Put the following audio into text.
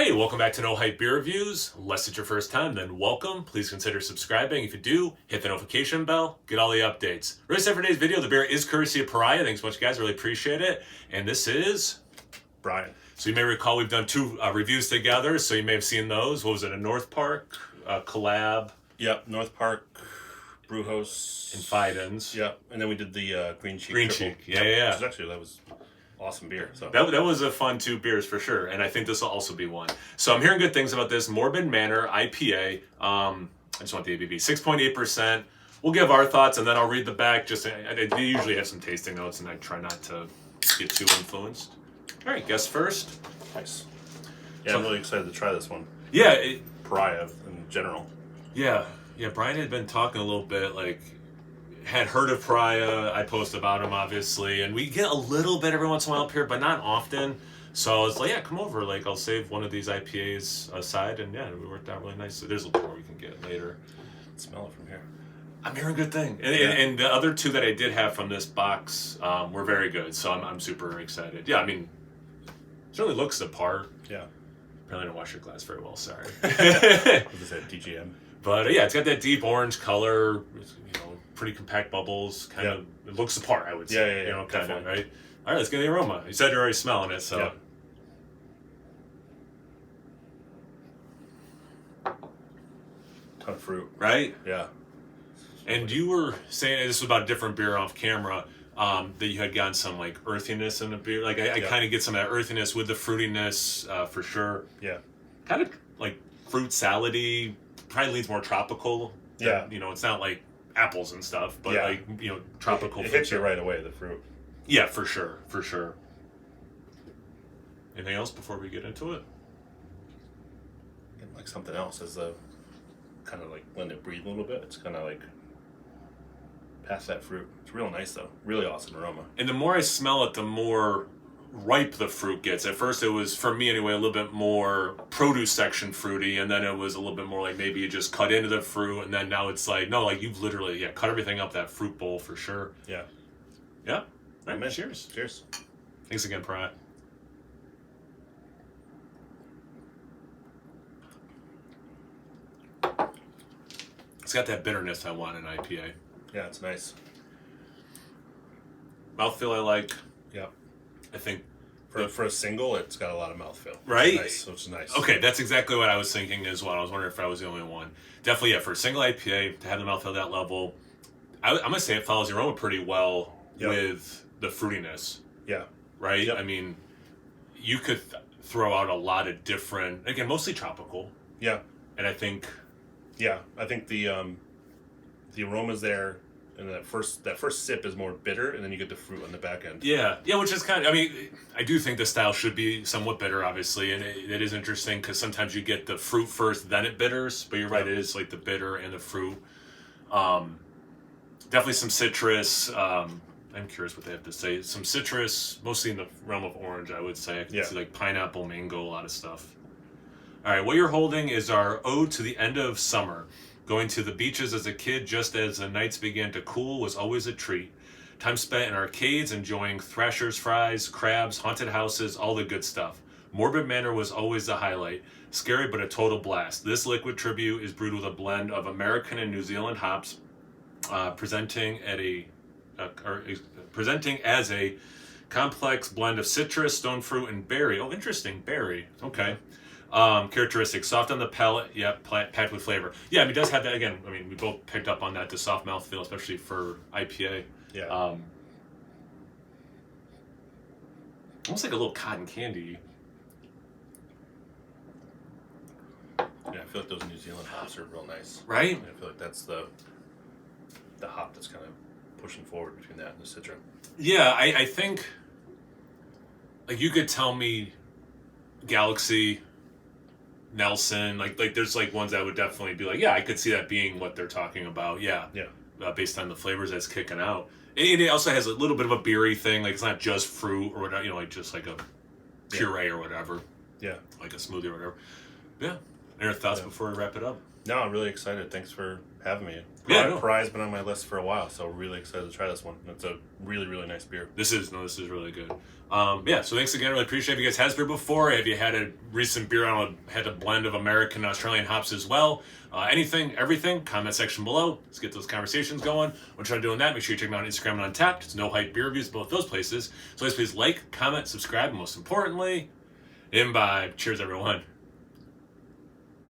Hey, welcome back to No Hype Beer Reviews. Unless it's your first time, then welcome. Please consider subscribing. If you do, hit the notification bell, get all the updates. Really set for today's video. The beer is courtesy of Pariah. Thanks so much, guys. Really appreciate it. And this is Brian. So you may recall we've done two reviews together, so you may have seen those. What was it, a North Park collab? Yep, North Park Brewhouse. And Fidens. Yep, and then we did the Green Cheek. Green triple. Cheek, yeah. That was awesome beer. So That was a fun two beers for sure, and I think this will also be one. So I'm hearing good things about this Morbid Manor IPA. I just want the ABV, 6.8%. We'll give our thoughts, and then I'll read the back. I usually have some tasting notes, and I try not to get too influenced. All right, guess first. nice. Yeah, I'm really excited to try this one. Yeah, Pariah in general. yeah. Brian had been talking a little bit, had heard of Pariah. I post about him, obviously, and we get a little bit every once in a while up here, but not often. So I was like, yeah, come over. I'll save one of these IPAs aside, and yeah, it worked out really nice. So there's a little more we can get later. Smell it from here. I'm hearing good thing, and the other two that I did have from this box were very good. So I'm super excited. Yeah, I mean, certainly looks the part. Yeah. Apparently don't wash your glass very well. Sorry. What is that, DGM? But yeah, it's got that deep orange color. Pretty compact bubbles. Kind of, it looks the part, I would say. Yeah. Kind of, right? All right, let's get the aroma. You said you're already smelling it, so. Yeah. Ton of fruit. Right? Yeah. And you were saying this was about a different beer off camera. That you had gotten some earthiness in the beer. I kind of get some of that earthiness with the fruitiness for sure. Yeah. Kind of fruit salady. Probably leans more tropical. Yeah. It's not like apples and stuff, but tropical. It hits you right away, the fruit. Yeah, for sure. Anything else before we get into it? And something else as the kind of letting it breathe a little bit. It's kind of past that fruit. It's real nice though. Really awesome aroma. And the more I smell it, the more ripe the fruit gets. At first it was, for me anyway, a little bit more produce section fruity, and then it was a little bit more maybe you just cut into the fruit, and then now it's no, you've literally cut everything up that fruit bowl for sure. Yeah. All right, Amen. cheers. Cheers. Thanks again, Pariah. It's got that bitterness I want in IPA. Yeah, it's nice. Mouthfeel I like. Yeah. I think for a single, it's got a lot of mouthfeel. Right? Which is nice. Okay, that's exactly what I was thinking as well. I was wondering if I was the only one. Definitely, for a single IPA, to have the mouthfeel that level, I'm going to say it follows the aroma pretty well with the fruitiness. Yeah. Right? Yep. I mean, you could throw out a lot of different, again, mostly tropical. Yeah. And I think... Yeah, I think the aroma's there, and that first sip is more bitter, and then you get the fruit on the back end. Yeah, which is kind of, I do think the style should be somewhat bitter, obviously, and it is interesting because sometimes you get the fruit first, then it bitters, but you're right, it is the bitter and the fruit. Definitely some citrus. I'm curious what they have to say. Some citrus, mostly in the realm of orange, I would say. I can see pineapple, mango, a lot of stuff. All right, what you're holding is our ode to the end of summer. Going to the beaches as a kid just as the nights began to cool was always a treat. Time spent in arcades enjoying Thrasher's fries, crabs, haunted houses, all the good stuff. Morbid Manor was always the highlight. Scary but a total blast. This liquid tribute is brewed with a blend of American and New Zealand hops, presenting as a complex blend of citrus, stone fruit, and berry. Oh, interesting, berry. Okay. Characteristics, soft on the palate, packed with flavor. Yeah, it does have that, again, we both picked up on that, the soft mouthfeel, especially for IPA. Yeah. Almost like a little cotton candy. Yeah, I feel like those New Zealand hops are real nice. Right? I feel like that's the hop that's kind of pushing forward between that and the Citra. Yeah, I think, you could tell me Galaxy, Nelson, there's ones that would definitely be I could see that being what they're talking about. Yeah. Based on the flavors that's kicking out. And it also has a little bit of a beery thing. It's not just fruit or whatever, just a puree or whatever. Yeah. Like a smoothie or whatever. Yeah. Any other thoughts before we wrap it up? No, I'm really excited. Thanks for having me. Yeah, no. Pariah's been on my list for a while, so really excited to try this one. It's a really, really nice beer. This is really good. Yeah, so thanks again. Really appreciate it. Have you guys had this beer before? Have you had a recent beer on had a blend of American and Australian hops as well? Anything, everything, comment section below. Let's get those conversations going. We'll try doing that. Make sure you check me out on Instagram and Untapped. It's No Hype Beer Reviews, both those places. So please like, comment, subscribe, and most importantly, imbibe. Cheers, everyone.